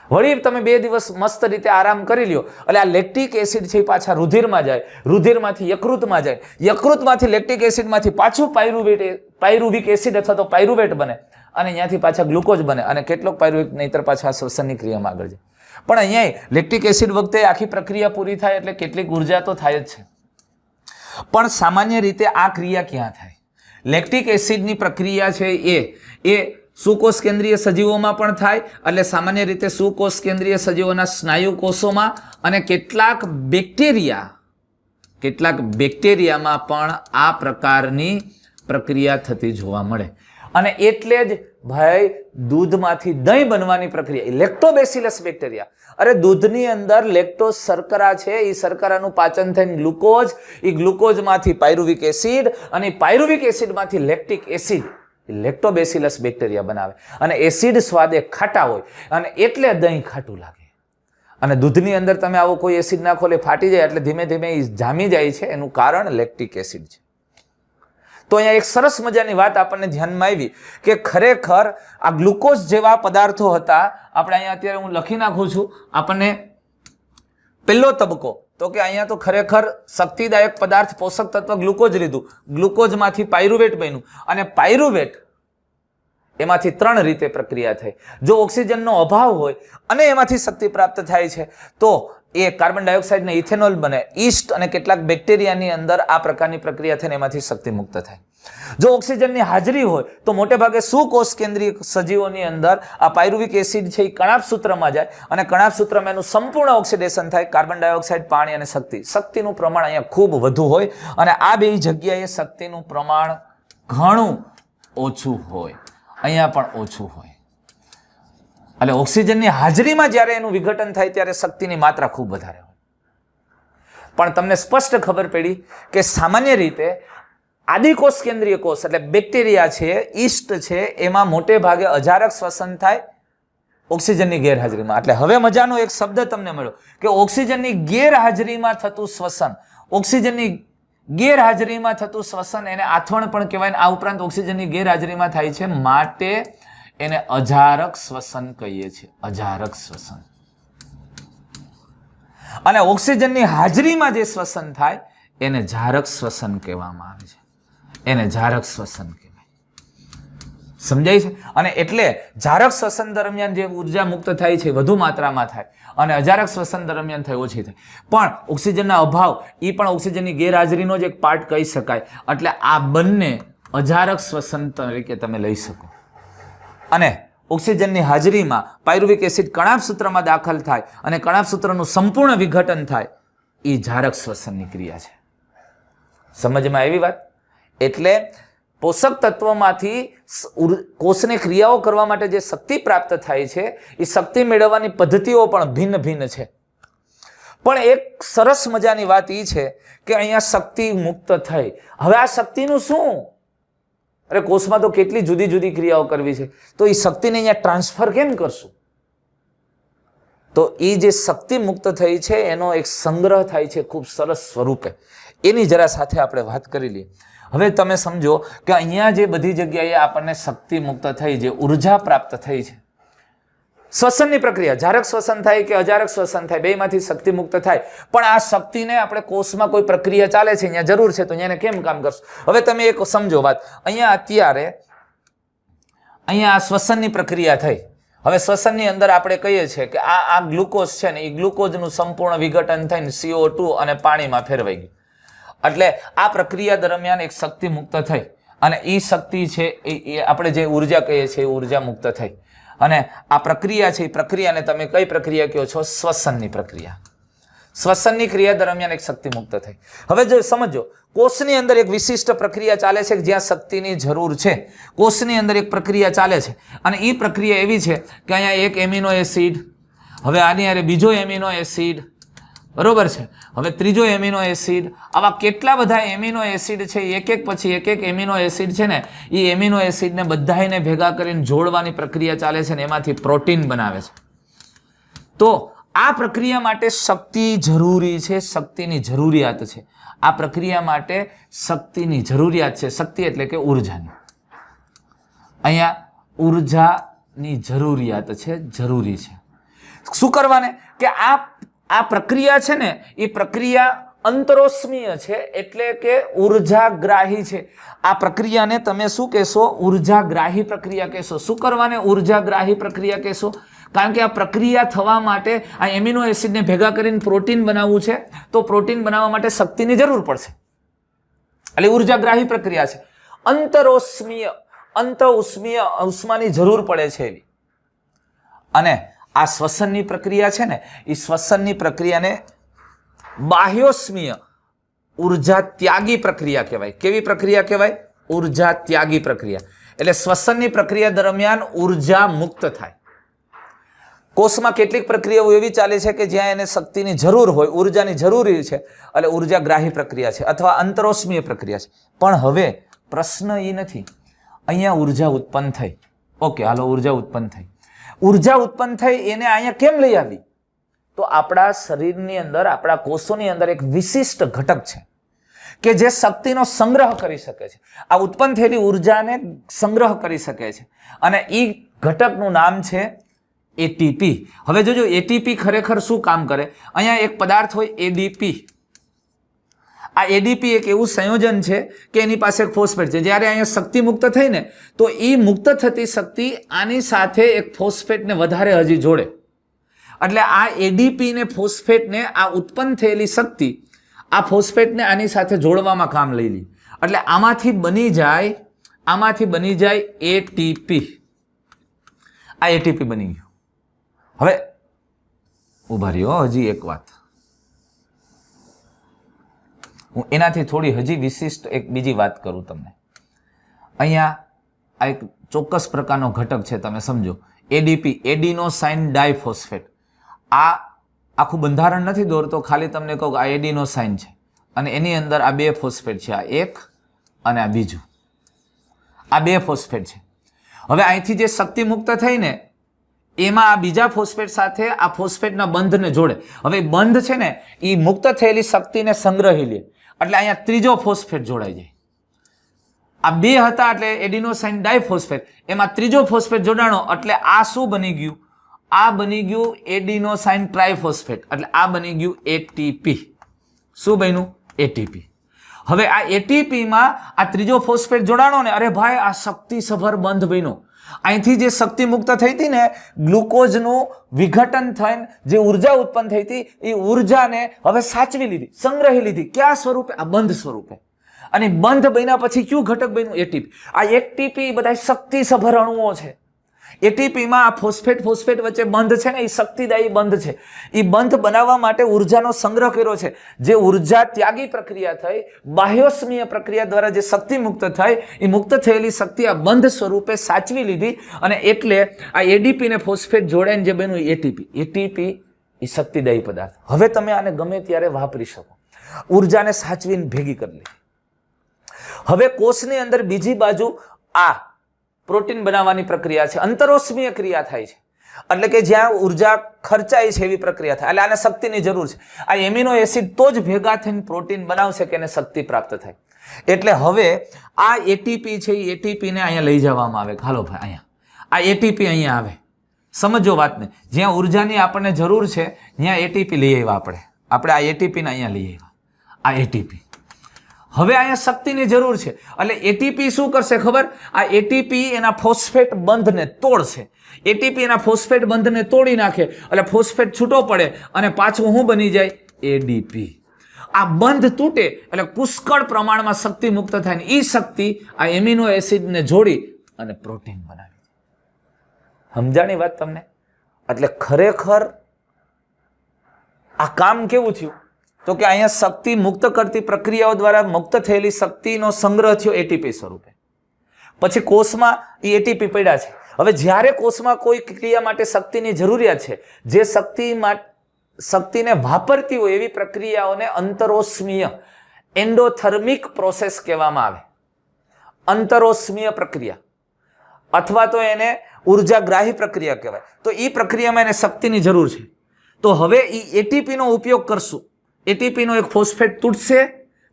વળી તમે 2 દિવસ મસ્ત રીતે આરામ કરી લ્યો એટલે આ લેક્ટિક એસિડ છે પાછા રુધિરમાં જાય, રુધિરમાંથી યકૃતમાં જાય, યકૃતમાંથી લેક્ટિક એસિડમાંથી પાછું પાયરુવિક એસિડ અથવા તો પાયરુવેટ બને, અને ત્યાંથી પાછા ગ્લુકોઝ બને, અને કેટલોક પાયરુવેટ નહીતર પાછા શ્વસનની ક્રિયામાં આગળ જાય. પણ અહીંયા લેક્ટિક એસિડ વખતે આખી પ્રક્રિયા પૂરી થાય એટલે કેટલીક ઉર્જા તો થાય જ છે. પણ સામાન્ય રીતે આ ક્રિયા ક્યાં થાય? લેક્ટિક એસિડની પ્રક્રિયા છે એ સુકોષ કેન્દ્રીય સજીવોમાં પણ થાય, એટલે સામાન્ય રીતે સુકોષ કેન્દ્રીય સજીવોના સ્નાયુ કોષોમાં અને કેટલાક બેક્ટેરિયામાં પણ આ પ્રકારની પ્રક્રિયા થતી જોવા મળે. અને એટલે જ ભાઈ દૂધમાંથી દહીં બનવાની પ્રક્રિયા, લેક્ટોબેસિલસ બેક્ટેરિયા, અરે દૂધની અંદર લેક્ટોઝ શર્કરા છે, એ શર્કરાનું પાચન થઈને ગ્લુકોઝ, એ ગ્લુકોઝમાંથી પાયરુવિક એસિડ, અને pyruvic એસિડમાંથી lactic acid, lactobacillus bacteria બનાવે. અને એસિડ સ્વાદે ખાટા હોય અને એટલે દહીં ખાટું લાગે. અને દૂધની અંદર તમે આવો કોઈ એસિડ નાખો એટલે ફાટી જાય, એટલે ધીમે ધીમે એ જામી જાય છે. એનું કારણ લેક્ટિક એસિડ છે. તો અહીંયા એક સરસ મજાની વાત આપણને ધ્યાનમાં આવી કે ખરેખર આ ગ્લુકોઝ જેવા પદાર્થો હતા. આપણે અહીંયા અત્યારે હું લખી નાખું છું આપણને પહેલો તબક્કો, તો કે અહીંયા તો ખરેખર શક્તિદાયક પદાર્થ પોષક તત્વ ગ્લુકોઝ લીધું, ગ્લુકોઝમાંથી પાયરુવેટ બન્યું, અને પાયરુવેટ એમાંથી 3 રીતે પ્રક્રિયા થઈ. જો ઓક્સિજનનો અભાવ હોય અને એમાંથી શક્તિ પ્રાપ્ત થાય છે તો એ કાર્બન ડાયોક્સાઇડ ને ઇથેનોલ બને, ઈસ્ટ અને કેટલાક બેક્ટેરિયાની અંદર આ પ્રકારની પ્રક્રિયા થઈને એમાંથી શક્તિ મુક્ત થાય. જો ઓક્સિજનની હાજરી હોય તો મોટે ભાગે સુકોષ કેન્દ્રીય સજીવોની અંદર આ પાયરુવિક એસિડ છે એ કણાભસૂત્રમાં જાય, અને કણાભસૂત્રમાં એનું સંપૂર્ણ ઓક્સિડેશન થાય. કાર્બન ડાયોક્સાઇડ, પાણી અને શક્તિનું પ્રમાણ અહીંયા ખૂબ વધુ હોય, અને આ બે જગ્યાએ શક્તિનું પ્રમાણ ઘણું ઓછું હોય, અહીંયા પણ ઓછું હોય. એટલે ઓક્સિજનની હાજરીમાં જ્યારે એનું વિઘટન થાય ત્યારે શક્તિની માત્રા ખૂબ વધારે હોય. પણ તમને સ્પષ્ટ ખબર પડી કે સામાન્ય રીતે આદિકોષ કેન્દ્રીય કોષ એટલે બેક્ટેરિયા છે, ઈસ્ટ છે, એમાં મોટે ભાગે અજારક શ્વસન થાય ઓક્સિજનની ગેરહાજરીમાં. એટલે હવે મજાનો એક શબ્દ તમને મળ્યો કે ઓક્સિજનની ગેરહાજરીમાં થતું શ્વસન, ઓક્સિજનની ગેરહાજરીમાં થતું શ્વસન એને આથવણ પણ કહેવાય. આ ઉપરાંત ઓક્સિજનની ગેરહાજરીમાં થાય છે માટે એને અજારક શ્વસન કહીએ છીએ, અજારક શ્વસન. અને ઓક્સિજનની હાજરીમાં જે શ્વસન થાય એને જારક શ્વસન કહેવામાં આવે છે, એને જારક શ્વસન કહેવાય. સમજાય છે? અને એટલે જારક શ્વસન દરમિયાન જે ઉર્જા મુક્ત થાય છે વધુ માત્રામાં થાય, અને અજારક શ્વસન દરમિયાન થાય ઓછી થાય. પણ ઓક્સિજનના અભાવ એ પણ ઓક્સિજનની ગેરહાજરીનો જ એક પાર્ટ કહી શકાય. એટલે આ બંને અજારક શ્વસન તરીકે તમે લઈ શકો. અને ઓક્સિજનની હાજરીમાં પાયરુવિક એસિડ કણાભસૂત્રમાં દાખલ થાય અને કણાભસૂત્રનું સંપૂર્ણ વિઘટન થાય, એ જારક શ્વસનની ક્રિયા છે. સમજમાં આવી વાત? એટલે પોષક તત્વોમાંથી કોષને ક્રિયાઓ કરવા માટે જે શક્તિ પ્રાપ્ત થાય છે એ શક્તિ મેળવવાની પદ્ધતિઓ પણ ભિન્ન ભિન્ન છે. પણ એક સરસ મજાની વાત એ છે કે અહીંયા શક્તિ મુક્ત થઈ. હવે આ શક્તિનું શું? અરે કોષમાં તો કેટલી જુદી જુદી ક્રિયાઓ કરવી છે, તો એ શક્તિને અહીંયા ટ્રાન્સફર કેમ કરશું? તો એ જે શક્તિ મુક્ત થઈ છે એનો એક સંગ્રહ થાય છે ખૂબ સરસ સ્વરૂપે. એની જરા સાથે આપણે વાત કરી લઈએ. હવે તમે સમજો કે અહીંયા જે બધી જગ્યાએ આપણને શક્તિ મુક્ત થઈ, જે ઉર્જા પ્રાપ્ત થઈ છે, શ્વસનની પ્રક્રિયા, જારક શ્વસન થાય કે અજારક શ્વસન થાય, બેમાંથી શક્તિ મુક્ત થાય. પણ આ શક્તિને આપણે કોષમાં કોઈ પ્રક્રિયા ચાલે છે, અહીંયા જરૂર છે, તો અહીંયા કેમ કામ કરશું? હવે તમે એક સમજો વાત. અહીંયા અત્યારે અહીંયા શ્વસનની પ્રક્રિયા થઈ. હવે શ્વસનની અંદર આપણે કહીએ છીએ કે આ ગ્લુકોઝ છે ને, એ ગ્લુકોઝનું સંપૂર્ણ વિઘટન થઈને CO2 અને પાણીમાં ફેરવાઈ ગયું. એટલે આ પ્રક્રિયા દરમિયાન એક શક્તિ મુક્ત થઈ, અને એ શક્તિ છે એ આપણે જે ઉર્જા કહીએ છીએ એ ઉર્જા મુક્ત થઈ. અને આ પ્રક્રિયા છે, એ પ્રક્રિયાને તમે કઈ પ્રક્રિયા કહો છો? શ્વસનની પ્રક્રિયા. શ્વસનની ક્રિયા દરમિયાન એક શક્તિ મુક્ત થઈ. હવે જો સમજો, કોષની અંદર એક વિશિષ્ટ પ્રક્રિયા ચાલે છે જ્યાં શક્તિની જરૂર છે. કોષની અંદર એક પ્રક્રિયા ચાલે છે, અને એ પ્રક્રિયા એવી છે કે અહીંયા એક એમિનો એસિડ, હવે આની હારે બીજો એમિનો એસિડ, બરોબર છે, હવે ત્રીજો એમિનો એસિડ, આવા કેટલા બધા એમિનો એસિડ છે, એક એક પછી એક એક એમિનો એસિડ છે ને, એ એમિનો એસિડને બધાને ભેગા કરીને જોડવાની પ્રક્રિયા ચાલે છે, ને એમાંથી પ્રોટીન બનાવે છે. તો આ પ્રક્રિયા માટે શક્તિ જરૂરી છે, શક્તિની જરૂરિયાત છે. આ પ્રક્રિયા માટે શક્તિની જરૂરિયાત છે. શક્તિ એટલે કે ઉર્જાની. અહીંયા ઉર્જાની જરૂરિયાત છે, જરૂરી છે. શું કરવાને? કે આ પ્રક્રિયા છે ને, એ પ્રક્રિયા અંતરોષ્મીય છે, એટલે કે ઉર્જાગ્રાહી છે. આ પ્રક્રિયાને તમે શું કહેશો? ઉર્જાગ્રાહી પ્રક્રિયા કહેશો. શું કરવાને ઉર્જાગ્રાહી પ્રક્રિયા કહેશો? કારણ કે આ પ્રક્રિયા થવા માટે આ એમિનો એસિડને ભેગા કરીને પ્રોટીન બનાવવું છે, તો પ્રોટીન બનાવવા માટે શક્તિની જરૂર પડશે, એટલે ઉર્જાગ્રાહી પ્રક્રિયા છે. અંતરોષ્મીય ઉષ્માની જરૂર પડે છે એવી. અને આ શ્વસનની પ્રક્રિયા છે ને, એ શ્વસનની પ્રક્રિયાને બાહ્યોષ્મીય ઉર્જા ત્યાગી પ્રક્રિયા કહેવાય. કેવી પ્રક્રિયા કહેવાય? ઉર્જા ત્યાગી પ્રક્રિયા. એટલે શ્વસનની પ્રક્રિયા દરમિયાન ઉર્જા મુક્ત થાય. કોષમાં કેટલીક પ્રક્રિયાઓ એવી ચાલે છે કે જ્યાં એને શક્તિની જરૂર હોય, ઉર્જાની જરૂરી છે, એટલે ઉર્જાગ્રાહી પ્રક્રિયા છે અથવા અંતરોષ્મીય પ્રક્રિયા છે. પણ હવે પ્રશ્ન એ નથી, અહીંયા ઉર્જા ઉત્પન્ન થઈ, ઓકે હાલો ઉર્જા ઉત્પન્ન થઈ, ઉર્જા ઉત્પન્ન થઈ એને અહીંયા કેમ લઈ આવી? તો આપણા શરીરની અંદર, આપણા કોષોની અંદર એક વિશિષ્ટ ઘટક છે કે જે શક્તિનો સંગ્રહ કરી શકે છે. આ ઉત્પન્ન થયેલી ઉર્જાને સંગ્રહ કરી શકે છે અને એ ઘટકનું નામ છે એટીપી. હવે જોજો એટીપી ખરેખર શું કામ કરે. અહીંયા એક પદાર્થ હોય એડીપી. આ એડીપી એક એવું સંયોજન છે કે એની પાસે એક ફોસ્ફેટ છે. જ્યારે અહીંયા શક્તિ મુક્ત થઈ ને તો એ મુક્ત થતી શક્તિ આની સાથે એક ફોસ્ફેટને વધારે હજી જોડે. એટલે આ એડીપી ને ફોસ્ફેટને, આ ઉત્પન્ન થયેલી શક્તિ આ ફોસ્ફેટને આની સાથે જોડવામાં કામ લઈ લી. એટલે આમાંથી બની જાય એટીપી. આ એટીપી બની ગયું. હવે ઉભા રહ્યો, હજી એક વાત હું એનાથી થોડી હજી વિશિષ્ટ એક બીજી વાત કરું તમને. અહીંયા આ એક ચોક્કસ પ્રકારનો ઘટક છે, તમે સમજો. ADP, adenosine diphosphate. આ આખું બંધારણ નથી દોરતો, ખાલી તમને કહું કે આ એડિનોસાઇન છે અને એની અંદર આ બે ફોસ્ફેટ છે, આ એક અને આ બીજું. આ બે ફોસ્ફેટ છે. હવે અહીંથી જે શક્તિ મુક્ત થઈ ને એમાં આ બીજા ફોસ્ફેટ સાથે આ ફોસ્ફેટના બંધને જોડે. હવે બંધ છે ને એ મુક્ત થયેલી શક્તિને સંગ્રહી લે, એટલે અહીંયા ત્રીજો ફોસ્ફેટ જોડાઈ જાય. આ બે હતા એટલે એડિનોસાઇન ડાયફોસ્ફેટ, એમાં ત્રીજો ફોસ્ફેટ જોડાણો એટલે આ શું બની ગયું? આ બની ગયું એડિનોસાઇન ટ્રાઇફોસ્ફેટ. એટલે આ બની ગયું એટીપી. શું બન્યું? એટીપી. હવે આ એટીપીમાં આ ત્રીજો ફોસ્ફેટ જોડાણો ને, અરે ભાઈ આ શક્તિસભર બંધ બન્યો. અહીંથી જે શક્તિ મુક્ત થઈ હતી ને, ગ્લુકોઝનું વિઘટન થઈને જે ઉર્જા ઉત્પન્ન થઈ હતી એ ઉર્જાને હવે સાચવી લીધી, સંગ્રહી લીધી. ક્યાં સ્વરૂપે? આ બંધ સ્વરૂપે. અને બંધ બન્યા પછી કયું ઘટક બન્યું? એટીપી. આ એટીપી બધા શક્તિસભર અણુઓ છે. એટીપીમાં આ ફોસ્ફેટ વચ્ચે બંધ છે ને, એ શક્તિદાયી બંધ છે. એ બંધ બનાવવા માટે ઉર્જાનો સંગ્રહ કર્યો છે. જે ઉર્જા ત્યાગી પ્રક્રિયા થઈ, બાહ્યોષ્મીય પ્રક્રિયા દ્વારા જે શક્તિ મુક્ત થઈ, એ મુક્ત થયેલી શક્તિ આ બંધ સ્વરૂપે સાચવી લીધી અને એટલે આ એડીપી ને ફોસ્ફેટ જોડાઈને જે બન્યું એટીપી. એટીપી એ શક્તિદાયી પદાર્થ. હવે તમે આને ગમે ત્યારે વાપરી શકો. ઉર્જાને સાચવીને ભેગી કરી લે. હવે કોષની અંદર બીજી બાજુ આ પ્રોટીન બનાવવાની પ્રક્રિયા છે, અંતરોષ્મીય ક્રિયા થાય છે. એટલે કે જ્યાં ઉર્જા ખર્ચાય છે એવી પ્રક્રિયા થાય. એટલે આને શક્તિની જરૂર છે. આ એમિનો એસિડ તો જ ભેગા થઈને પ્રોટીન બનાવશે કે એને શક્તિ પ્રાપ્ત થાય. એટલે હવે આ એટીપી છે, એ એટીપીને અહીંયા લઈ જવામાં આવે. હાલો ભાઈ, અહીંયા આ એટીપી અહીંયા આવે. સમજો વાતને. જ્યાં ઉર્જાની આપણને જરૂર છે ત્યાં એટીપી લઈ આવ્યા. આપણે આ એટીપીને અહીંયા લઈ આવ્યા. આ એટીપી. હવે અહીંયા શક્તિની જરૂર છે એટલે એટીપી શું કરશે ખબર? આ એટીપી એના ફોસ્ફેટ બંધને તોડશે. એટીપી એના ફોસ્ફેટ બંધને તોડી નાખે એટલે ફોસ્ફેટ છૂટો પડે અને પાછું શું બની જાય? એડીપી. આ બંધ તૂટે એટલે પુષ્કળ પ્રમાણમાં શક્તિ મુક્ત થાય ને એ શક્તિ આ એમિનો એસિડને જોડી અને પ્રોટીન બનાવી. સમજાણી વાત તમને? એટલે ખરેખર આ કામ કેવું થયું? તો કે અહીંયા શક્તિ મુક્ત કરતી પ્રક્રિયાઓ દ્વારા મુક્ત થયેલી શક્તિનો સંગ્રહ થયો એટીપી સ્વરૂપે. પછી કોષમાં એ એટીપી પડ્યા છે. હવે જ્યારે કોષમાં કોઈ ક્રિયા માટે શક્તિની જરૂરિયાત છે, જે શક્તિને વાપરતી હોય એવી પ્રક્રિયાઓને અંતરોષ્મીય એન્ડોથર્મિક પ્રોસેસ કહેવામાં આવે. અંતરોષ્મીય પ્રક્રિયા અથવા તો એને ઉર્જાગ્રાહી પ્રક્રિયા કહેવાય. તો એ પ્રક્રિયામાં એને શક્તિની જરૂર છે. તો હવે એ એટીપીનો ઉપયોગ કરશું. એટીપીનો એક ફોસ્ફેટ તૂટશે,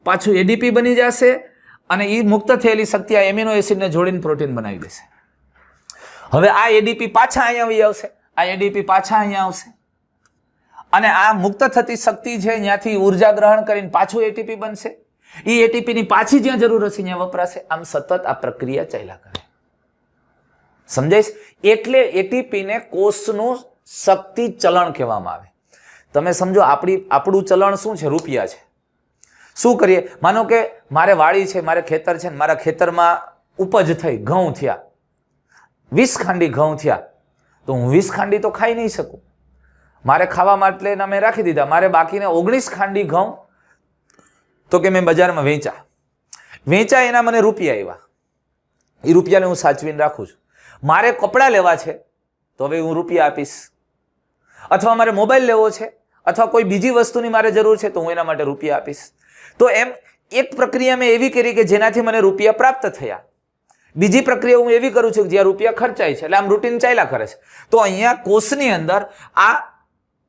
પાછું એડીપી બની જશે અને એ મુક્ત થયેલી શક્તિ આ એમિનો એસિડને જોડીને પ્રોટીન બનાવી દેશે. હવે આ એડીપી પાછા અહીંયા આવી આવશે, આ એડીપી પાછા અહીંયા આવશે અને આ મુક્ત થતી શક્તિ છે ત્યાંથી ઉર્જા ગ્રહણ કરીને પાછું એટીપી બનશે. એ એટીપીની પાછી જ્યાં જરૂર હશે ત્યાં વપરાશે. આમ સતત આ પ્રક્રિયા ચાલ્યા કરે. સમજાય? એટલે એટીપીને કોષનું શક્તિ ચલણ કહેવામાં આવે. તમે સમજો આપણું ચલણ શું છે? રૂપિયા છે. શું કરીએ? માનો કે મારે વાડી છે, મારે ખેતર છે, મારા ખેતરમાં ઉપજ થઈ, ઘઉં થયા, 20 ખાંડી ઘઉં થયા, તો હું 20 ખાંડી તો ખાઈ નહીં શકું. મારે ખાવા માટે મેં રાખી દીધા. મારે બાકીને 19 ખાંડી ઘઉં તો કે મેં બજારમાં વેચ્યા, એના મને રૂપિયા આવ્યા. એ રૂપિયાને હું સાચવીને રાખું છું. મારે કપડાં લેવા છે તો હવે હું રૂપિયા આપીશ, અથવા મારે મોબાઈલ લેવો છે, અથવા કોઈ બીજી વસ્તુની મારે જરૂર છે તો હું એના માટે રૂપિયા આપીશ. તો એમ એક પ્રક્રિયા મેં એવી કરી કે જેનાથી મને રૂપિયા પ્રાપ્ત થયા. બીજી પ્રક્રિયા હું એવી કરું છું કે જ્યાં રૂપિયા ખર્ચાય છે. એટલે આમ રૂટીન ચાલ્યા કરે છે. તો અહીંયા કોષની અંદર આ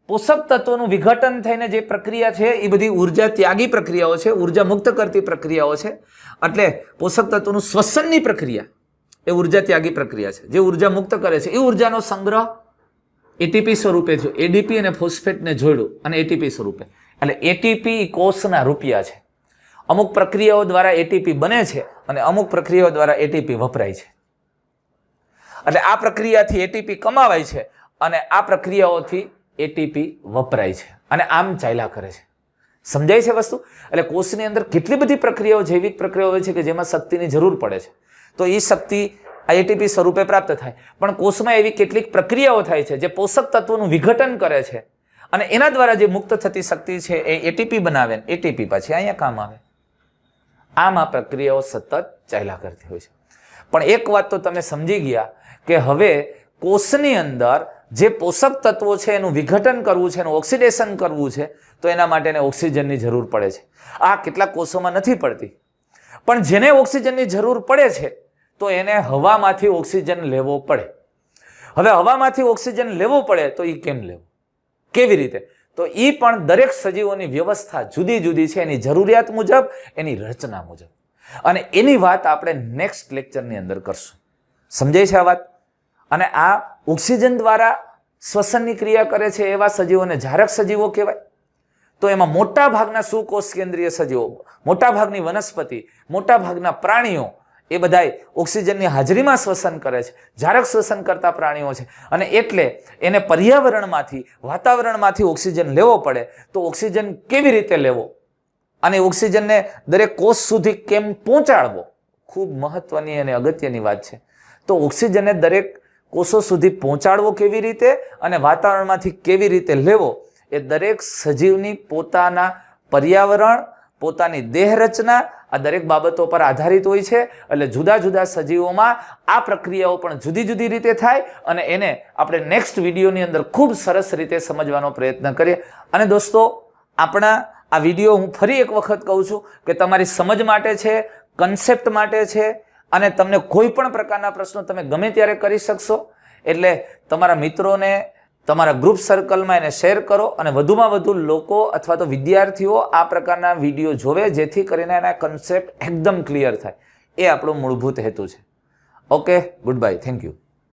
પોષક તત્વોનું વિઘટન થઈને જે પ્રક્રિયા છે એ બધી ઉર્જા ત્યાગી પ્રક્રિયાઓ છે, ઉર્જા મુક્ત કરતી પ્રક્રિયાઓ છે. એટલે પોષક તત્વોનું શ્વસનની પ્રક્રિયા એ ઉર્જા ત્યાગી પ્રક્રિયા છે. જે ઉર્જા મુક્ત કરે છે એ ઉર્જાનો સંગ્રહ એટીપી સ્વરૂપે થયો. એડીપી અને ફોસ્ફેટને જોડ્યું અને એટીપી સ્વરૂપે. એટલે એટીપી કોષના રૂપિયા છે. અમુક પ્રક્રિયાઓ દ્વારા એટીપી બને છે અને અમુક પ્રક્રિયાઓ દ્વારા એટીપી વપરાય છે. એટલે આ પ્રક્રિયાથી એટીપી કમાવાય છે અને આ પ્રક્રિયાઓથી એટીપી વપરાય છે અને આમ ચાલ્યા કરે છે. સમજાય છે વસ્તુ? એટલે કોષની અંદર કેટલી બધી પ્રક્રિયાઓ, જૈવિક પ્રક્રિયાઓ હોય છે કે જેમાં શક્તિની જરૂર પડે છે. તો એ શક્તિ આ એટીપી સ્વરૂપે પ્રાપ્ત થાય. પણ કોષમાં એવી કેટલીક પ્રક્રિયાઓ થાય છે જે પોષક તત્વોનું વિઘટન કરે છે અને એના દ્વારા જે મુક્ત થતી શક્તિ છે એ એટીપી બનાવે. એટીપી પછી અહીંયા કામ આવે. આમ આ પ્રક્રિયાઓ સતત ચાલ્યા કરતી હોય છે. પણ એક વાત તો તમે સમજી ગયા કે હવે કોષની અંદર જે પોષક તત્વો છે એનું વિઘટન કરવું છે, એનું ઓક્સિડેશન કરવું છે, તો એના માટે એને ઓક્સિજનની જરૂર પડે છે. આ કેટલાક કોષોમાં નથી પડતી, પણ જેને ઓક્સિજનની જરૂર પડે છે તો એને હવામાંથી ઓક્સિજન લેવો પડે. હવે હવામાંથી ઓક્સિજન લેવો પડે તો એ કેમ લેવો, કેવી રીતે? તો એ પણ દરેક સજીવોની વ્યવસ્થા જુદી જુદી છે, એની જરૂરિયાત મુજબ, એની રચના મુજબ. અને એની વાત આપણે નેક્સ્ટ લેક્ચરની અંદર કરશું. સમજાય છે આ વાત? અને આ ઓક્સિજન દ્વારા શ્વસનની ક્રિયા કરે છે એવા સજીવોને જારક સજીવો કહેવાય. તો એમાં મોટા ભાગના સુકોષ કેન્દ્રીય સજીવો, મોટા ભાગની વનસ્પતિ, મોટા ભાગના પ્રાણીઓ એ બધા ઓક્સિજનની હાજરીમાં શ્વસન કરે છે. જારક શ્વસન કરતા પ્રાણીઓ છે. અને એટલે એને પર્યાવરણમાંથી, વાતાવરણમાંથી ઓક્સિજન લેવો પડે. તો ઓક્સિજન કેવી રીતે લેવો અને ઓક્સિજનને દરેક કોષ સુધી કેમ પહોંચાડવો, ખૂબ મહત્વની અને અગત્યની વાત છે. તો ઓક્સિજનને દરેક કોષો સુધી પહોંચાડવો કેવી રીતે અને વાતાવરણમાંથી કેવી રીતે લેવો, એ દરેક સજીવની પોતાના પર્યાવરણ, પોતાની દેહ રચના, આ દરેક બાબતો પર આધારિત હોય છે. એટલે જુદા જુદા સજીવોમાં આ પ્રક્રિયાઓ પણ જુદી જુદી રીતે થાય અને એને આપણે નેક્સ્ટ વિડીયોની અંદર ખૂબ સરસ રીતે સમજવાનો પ્રયત્ન કરીએ. અને દોસ્તો, આપણા આ વિડીયો હું ફરી એક વખત કહું છું કે તમારી સમજ માટે છે, કન્સેપ્ટ માટે છે, અને તમને કોઈ પણ પ્રકારના પ્રશ્નો તમે ગમે ત્યારે કરી શકશો. એટલે તમારા મિત્રોને, તમારા ગ્રુપ સર્કલમાં એને શેર કરો અને વધુમાં વધુ લોકો અથવા તો વિદ્યાર્થીઓ આ પ્રકારના વિડીયો જોવે, જેથી કરીને એના કન્સેપ્ટ એકદમ ક્લિયર થાય. એ આપણો મૂળભૂત હેતુ છે. Okay, good bye, thank you.